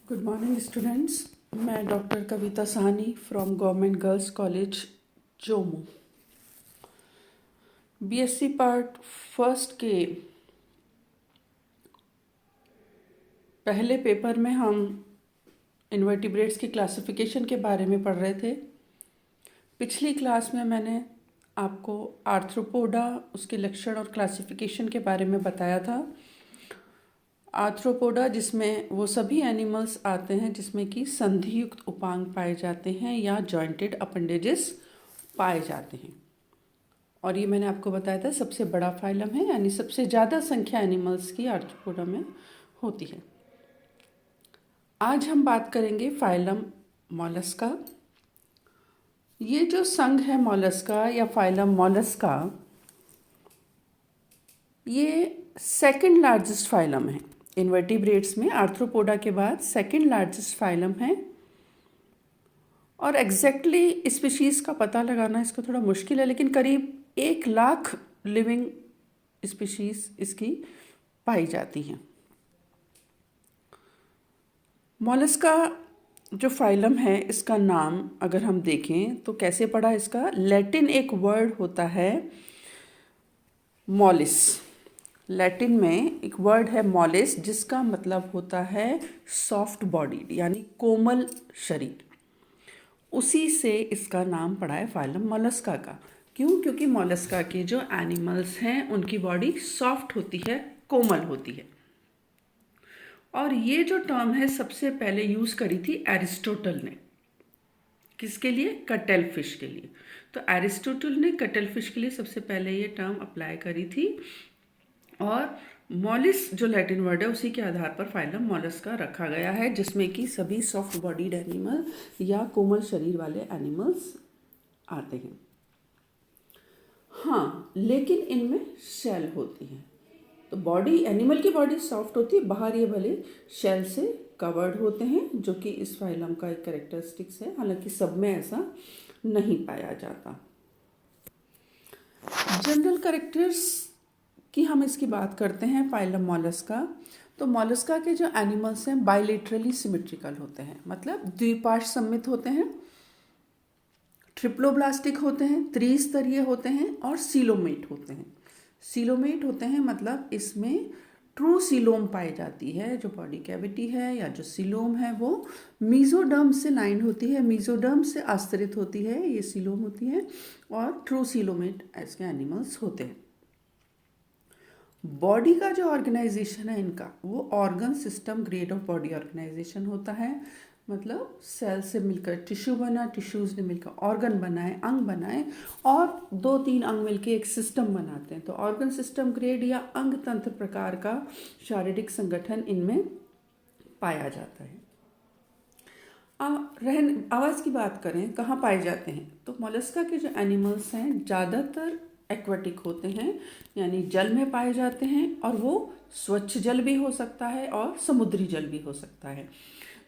Good morning students. मैं doctor Kavita Sahni from government girls college Jammu. BSc part first के पहले paper में हम इन्वर्टिब्रेट्स की क्लासिफिकेशन के बारे में पढ़ रहे थे। पिछली क्लास में मैंने आपको आर्थ्रोपोडा, उसके लक्षण और क्लासिफिकेशन के बारे में बताया था। आर्थ्रोपोडा जिसमें वो सभी एनिमल्स आते हैं जिसमें कि संधियुक्त उपांग पाए जाते हैं या जॉइंटेड अपेंडेजेस पाए जाते हैं। और ये मैंने आपको बताया था सबसे बड़ा फाइलम है, यानी सबसे ज़्यादा संख्या एनिमल्स की आर्थ्रोपोडा में होती है। आज हम बात करेंगे फाइलम मॉलस्का। ये जो संघ है मॉलस्का या फाइलम मॉलस्का, ये सेकंड लार्जेस्ट फाइलम है इन्वर्टिब्रेट्स में। आर्थ्रोपोडा के बाद सेकंड लार्जेस्ट फाइलम है और एग्जैक्टली स्पीशीज़ का पता लगाना इसको थोड़ा मुश्किल है, लेकिन करीब 1 लाख लिविंग स्पीशीज़ इसकी पाई जाती हैं। मॉलस्का जो फाइलम है, इसका नाम अगर हम देखें तो कैसे पढ़ा इसका, लैटिन एक वर्ड होता है मॉलिस। लैटिन में एक वर्ड है मॉलिस जिसका मतलब होता है सॉफ्ट बॉडीड, यानी कोमल शरीर। उसी से इसका नाम पड़ा है फाइलम मॉलस्का का। क्यों? क्योंकि मॉलस्का के जो एनिमल्स हैं उनकी बॉडी सॉफ्ट होती है, कोमल होती है। और ये जो टर्म है सबसे पहले यूज़ करी थी एरिस्टोटल ने। किसके लिए? कटल फिश के लिए। तो एरिस्टोटल ने कटल फिश के लिए सबसे पहले ये टर्म अप्लाई करी थी और मॉलिस जो लैटिन वर्ड है उसी के आधार पर फाइलम मॉलस्का रखा गया है, जिसमें कि सभी सॉफ्ट बॉडीड एनिमल या कोमल शरीर वाले एनिमल्स आते हैं। हाँ, लेकिन इनमें शेल होती है। तो बॉडी, एनिमल की बॉडी सॉफ्ट होती है, बाहर ये भले शेल से कवर्ड होते हैं, जो कि इस फाइलम का एक कैरेक्टरिस्टिक्स है। हालांकि सब में ऐसा नहीं पाया जाता। जनरल कैरेक्टर्स की हम इसकी बात करते हैं फाइलम मॉलस्का। तो मॉलस्का के जो एनिमल्स हैं बाइलेटरली सिमेट्रिकल होते हैं, मतलब द्विपार्श्व सममित होते हैं, ट्रिप्लोब्लास्टिक होते हैं, त्रिस्तरीय होते हैं और सीलोमेट होते हैं। सीलोमेट होते हैं मतलब इसमें ट्रू सीलोम पाई जाती है। जो बॉडी कैविटी है या जो सीलोम है वो मीजोडर्म से लाइन होती है, मीजोडर्म से आस्तरित होती है, ये सीलोम होती है और ट्रू सीलोमेट ऐसे एनिमल्स होते हैं। बॉडी का जो ऑर्गेनाइजेशन है इनका, वो organ system grade of body organisation होता है। मतलब सेल से मिलकर टिश्यू बना, टिश्यूज ने मिलकर ऑर्गन बनाए, अंग बनाए और 2-3 अंग मिलकर एक सिस्टम बनाते हैं। तो ऑर्गन सिस्टम ग्रेड या अंग तंत्र प्रकार का शारीरिक संगठन इनमें पाया जाता है। आवाज़ की बात करें कहाँ पाए जाते हैं, तो मोलस्का के जो एनिमल्स हैं ज़्यादातर एक्वेटिक होते हैं, यानी जल में पाए जाते हैं और वो स्वच्छ जल भी हो सकता है और समुद्री जल भी हो सकता है।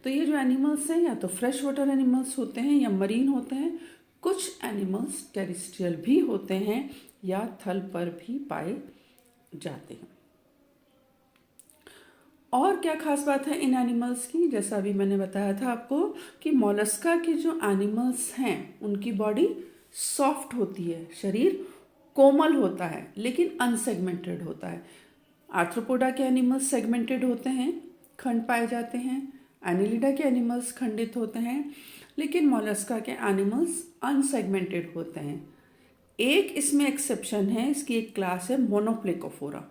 तो ये जो एनिमल्स हैं या तो फ्रेश वाटर एनिमल्स होते हैं या मरीन होते हैं। कुछ एनिमल्स टेरेस्ट्रियल भी होते हैं या थल पर भी पाए जाते हैं। और क्या खास बात है इन एनिमल्स की, जैसा अभी मैंने बताया था आपको कि मोलस्का के जो एनिमल्स हैं उनकी बॉडी सॉफ्ट होती है, शरीर कोमल होता है लेकिन अनसेगमेंटेड होता है। आर्थ्रोपोडा के एनिमल्स सेगमेंटेड होते हैं, खंड पाए जाते हैं। एनिलिडा के एनिमल्स खंडित होते हैं, लेकिन मोलस्का के एनिमल्स अनसेगमेंटेड होते हैं। एक इसमें एक्सेप्शन है, इसकी एक क्लास है मोनोप्लेकोफोरा।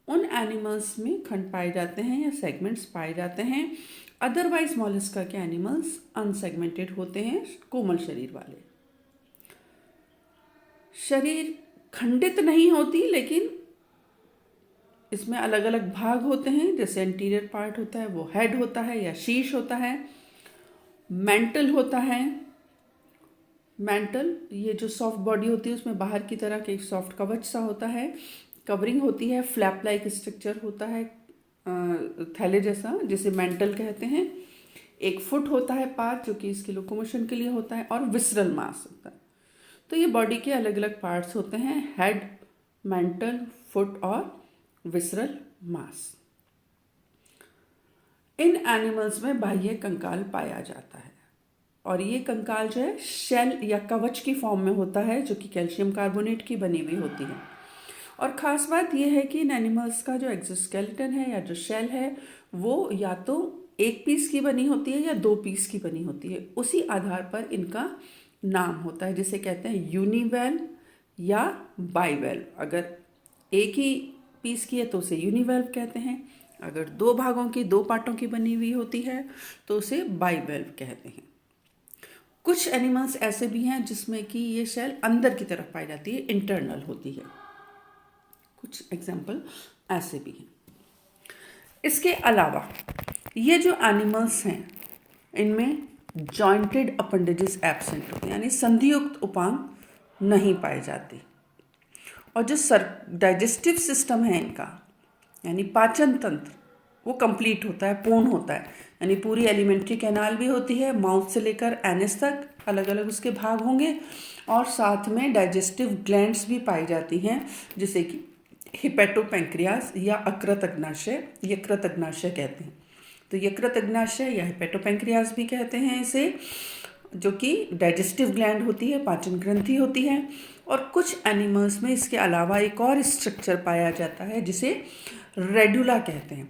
उन एनिमल्स में खंड पाए जाते हैं या सेगमेंट्स पाए जाते हैं। अदरवाइज मोलस्का के एनिमल्स अनसेगमेंटेड होते हैं, कोमल शरीर वाले। शरीर खंडित नहीं होती, लेकिन इसमें अलग अलग भाग होते हैं। जैसे एंटीरियर पार्ट होता है वो हेड होता है या शीश होता है। मेंटल होता है। मेंटल, ये जो सॉफ्ट बॉडी होती है उसमें बाहर की तरह के सॉफ्ट कवच सा होता है, कवरिंग होती है, फ्लैप लाइक स्ट्रक्चर होता है थैले जैसा, जिसे मेंटल कहते हैं। एक फुट होता है पार्ट जो कि इसकी लोकोमोशन के लिए होता है और विसरल मास होता है। तो ये बॉडी के अलग अलग पार्ट्स होते हैं, हेड, मेंटल, फुट और विसरल मास। इन एनिमल्स में बाह्य कंकाल पाया जाता है और ये कंकाल जो है शेल या कवच की फॉर्म में होता है, जो कि कैल्शियम कार्बोनेट की बनी हुई होती है। और ख़ास बात यह है कि इन एनिमल्स का जो एक्सोस्केलेटन है या जो शेल है वो या तो एक पीस की बनी होती है या दो पीस की बनी होती है। उसी आधार पर इनका नाम होता है, जिसे कहते हैं यूनिवेल या बाइवेल्व। अगर एक ही पीस की है तो उसे यूनिवेल्व कहते हैं, अगर दो भागों की, दो पार्टों की बनी हुई होती है तो उसे बाइवेल्व कहते हैं। कुछ एनिमल्स ऐसे भी हैं जिसमें कि ये शेल अंदर की तरफ पाई जाती है, इंटरनल होती है। कुछ एग्जाम्पल ऐसे भी हैं। इसके अलावा ये जो एनिमल्स हैं इनमें जॉइंटेड अपेंडेजेस एब्सेंट होते हैं, यानी संधियुक्त उपांग नहीं पाए जाते। और जो डाइजेस्टिव सिस्टम है इनका, यानी पाचन तंत्र, वो कंप्लीट होता है, पूर्ण होता है। यानी पूरी एलिमेंट्री कैनाल भी होती है, माउथ से लेकर एनस तक अलग अलग उसके भाग होंगे, और साथ में डाइजेस्टिव ग्लैंड्स भी पाई जाती हैं, जैसे कि हिपेटोपैंक्रियास या यकृत अग्नाशय कहते हैं। तो यकृत अग्नाशय या हिपेटोपैंक्रियास भी कहते हैं इसे, जो कि डाइजेस्टिव ग्लैंड होती है, पाचन ग्रंथि होती है। और कुछ एनिमल्स में इसके अलावा एक और स्ट्रक्चर पाया जाता है जिसे रेडुला कहते हैं।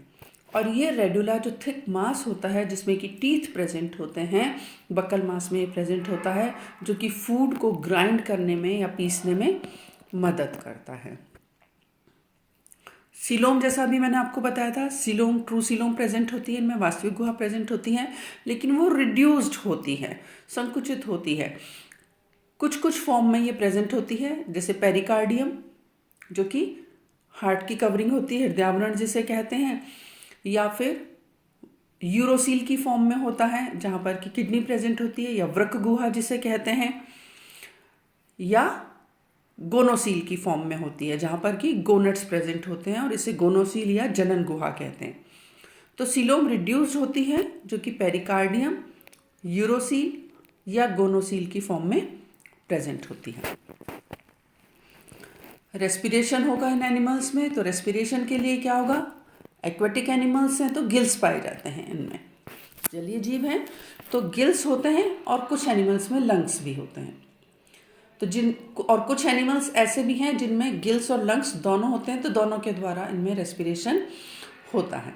और ये रेडुला जो थिक मांस होता है जिसमें कि टीथ प्रेजेंट होते हैं, बकल मांस में प्रेजेंट होता है, जो कि फूड को ग्राइंड करने में या पीसने में मदद करता है। सीलोम, जैसा भी मैंने आपको बताया था, सीलोम, ट्रू सीलोम प्रेजेंट होती है, इनमें वास्तविक गुहा प्रेजेंट होती है, लेकिन वो रिड्यूस्ड होती है, संकुचित होती है। कुछ कुछ फॉर्म में ये प्रेजेंट होती है, जैसे पेरिकार्डियम जो कि हार्ट की कवरिंग होती है, हृदयावरण जिसे कहते हैं, या फिर यूरोसील की फॉर्म में होता है जहाँ पर कि किडनी प्रेजेंट होती है, या वृक्क गुहा जिसे कहते हैं, या गोनोसील की फॉर्म में होती है जहाँ पर कि गोनट्स प्रेजेंट होते हैं और इसे गोनोसील या जनन गुहा कहते हैं। तो सीलोम रिड्यूस्ड होती है जो कि पेरिकार्डियम, यूरोसील या गोनोसील की फॉर्म में प्रेजेंट होती है। रेस्पिरेशन होगा इन एनिमल्स में, तो रेस्पिरेशन के लिए क्या होगा, एक्वेटिक एनिमल्स हैं तो गिल्स पाए जाते हैं इनमें, जलीय जीव हैं तो गिल्स होते हैं, और कुछ एनिमल्स में लंग्स भी होते हैं। तो और कुछ एनिमल्स ऐसे भी हैं जिनमें गिल्स और लंग्स दोनों होते हैं, तो दोनों के द्वारा इनमें रेस्पिरेशन होता है।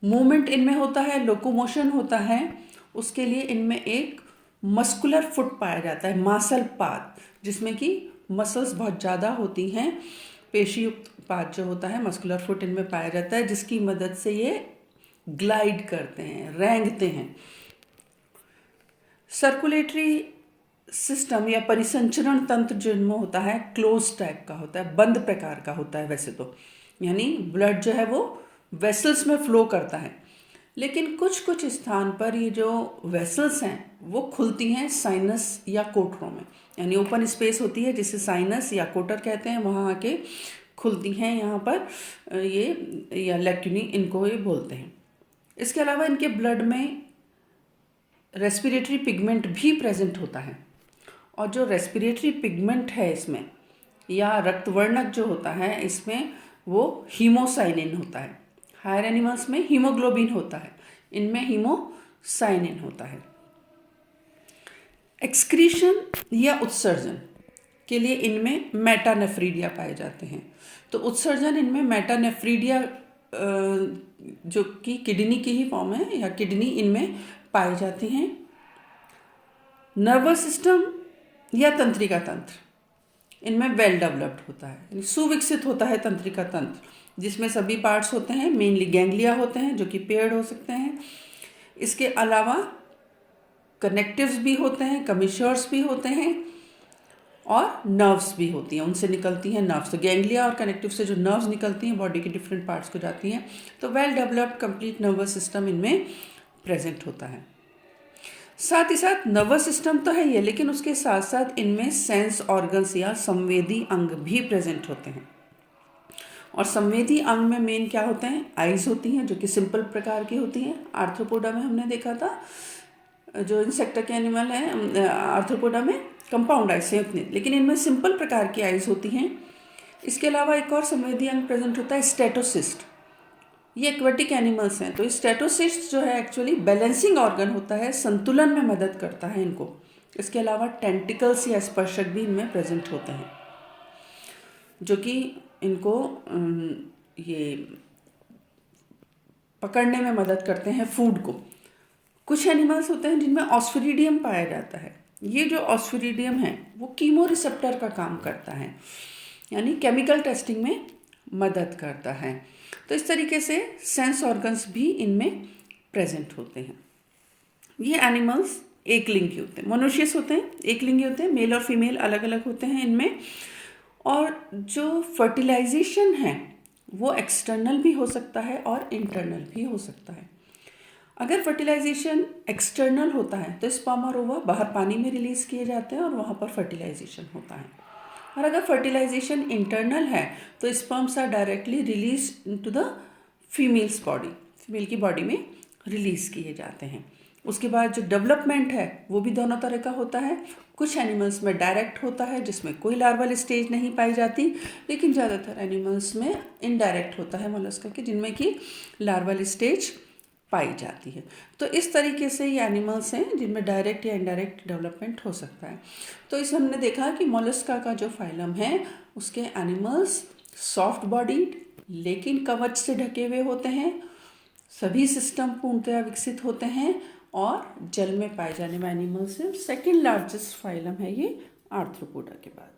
मूवमेंट इनमें होता है, लोकोमोशन होता है, उसके लिए इनमें एक मस्कुलर फुट पाया जाता है, मासल पाद, जिसमें कि मसल्स बहुत ज़्यादा होती हैं। पेशीयुक्त पाद जो होता है, मस्कुलर फुट इनमें पाया जाता है, जिसकी मदद से ये ग्लाइड करते हैं, रेंगते हैं। सर्कुलेटरी सिस्टम या परिसंचरण तंत्र जिनमें होता है क्लोज टाइप का होता है, बंद प्रकार का होता है वैसे तो, यानी ब्लड जो है वो वेसल्स में फ्लो करता है, लेकिन कुछ कुछ स्थान पर ये जो वेसल्स हैं वो खुलती हैं साइनस या कोटरों में, यानी ओपन स्पेस होती है जिसे साइनस या कोटर कहते हैं, वहाँ आके खुलती हैं यहाँ पर ये, या लेक्यूनी इनको ये बोलते हैं। इसके अलावा इनके ब्लड में रेस्पिरेटरी पिगमेंट भी प्रेजेंट होता है, और जो रेस्पिरेटरी पिगमेंट है इसमें या रक्तवर्णक जो होता है इसमें वो हीमोसाइनिन होता है। हायर एनिमल्स में हीमोग्लोबिन होता है, इनमें हीमोसाइनिन होता है। एक्सक्रीशन या उत्सर्जन के लिए इनमें मेटानेफ्रीडिया पाए जाते हैं। तो उत्सर्जन इनमें मेटानेफ्रीडिया जो कि किडनी की ही फॉर्म है या किडनी इनमें पाई जाती हैं। नर्वस सिस्टम या तंत्रिका तंत्र इनमें वेल डेवलप्ड होता है, यानी सुविकसित होता है तंत्रिका तंत्र, जिसमें सभी पार्ट्स होते हैं, मेनली गैंग्लिया होते हैं जो कि पेयर्ड हो सकते हैं। इसके अलावा कनेक्टिव्स भी होते हैं, कमिश्योर्स भी होते हैं, और नर्व्स भी होती हैं, उनसे निकलती हैं नर्व्स। तो गैंग्लिया और कनेक्टिव से जो नर्व्स निकलती हैं बॉडी के डिफरेंट पार्ट्स को जाती हैं। तो well developed complete nervous system इनमें प्रेजेंट होता है। साथ ही साथ नर्वस सिस्टम तो है ही है, लेकिन उसके साथ साथ इनमें सेंस ऑर्गन्स या संवेदी अंग भी प्रेजेंट होते हैं। और संवेदी अंग में मेन क्या होते हैं, आइज होती हैं जो कि सिंपल प्रकार की होती हैं। आर्थ्रोपोडा में हमने देखा था, जो इंसेक्ट के एनिमल हैं आर्थ्रोपोडा में कंपाउंड आइज से उतनी, लेकिन इनमें सिंपल प्रकार की आइज होती हैं। इसके अलावा एक और संवेदी अंग प्रेजेंट होता है स्टेटोसिस्ट, ये एक्वेटिक एनिमल्स हैं। तो स्टेटोसिस्ट जो है एक्चुअली बैलेंसिंग ऑर्गन होता है, संतुलन में मदद करता है इनको। इसके अलावा टेंटिकल्स या स्पर्शक भी इनमें प्रेजेंट होते हैं जो कि इनको ये पकड़ने में मदद करते हैं फूड को। कुछ एनिमल्स होते हैं जिनमें ऑस्फिरिडियम पाया जाता है। ये जो ऑस्फिरिडियम है वो कीमो रिसेप्टर का काम करता है, यानी केमिकल टेस्टिंग में मदद करता है। तो इस तरीके से सेंस ऑर्गन्स भी इनमें प्रेजेंट होते हैं। ये एनिमल्स एक लिंगी होते हैं, मोनोशियस होते हैं, एक लिंगी होते हैं। मेल और फीमेल अलग अलग होते हैं इनमें। और जो फर्टिलाइजेशन है वो एक्सटर्नल भी हो सकता है और इंटरनल भी हो सकता है। अगर फर्टिलाइजेशन एक्सटर्नल होता है तो स्पर्म और ओवा बाहर पानी में रिलीज किए जाते हैं और वहाँ पर फर्टिलाइजेशन होता है। और अगर फर्टिलाइजेशन इंटरनल है तो sperms are directly release into the female's body, female की बॉडी में रिलीज किए जाते हैं। उसके बाद जो डेवलपमेंट है वो भी दोनों तरह का होता है। कुछ एनिमल्स में डायरेक्ट होता है जिसमें कोई लार्वल स्टेज नहीं पाई जाती, लेकिन ज़्यादातर एनिमल्स में इनडायरेक्ट होता है मोलस्का के, जिनमें कि लार्वल स्टेज पाई जाती है। तो इस तरीके से ये एनिमल्स हैं जिनमें डायरेक्ट या इनडायरेक्ट डेवलपमेंट हो सकता है। तो इस हमने देखा कि मोलस्का का जो फाइलम है उसके एनिमल्स सॉफ्ट बॉडीड लेकिन कवच से ढके हुए होते हैं, सभी सिस्टम पूर्णतया विकसित होते हैं और जल में पाए जाने वाले एनिमल्स हैं। सेकेंड लार्जेस्ट फाइलम है ये आर्थ्रोपोडा के बाद।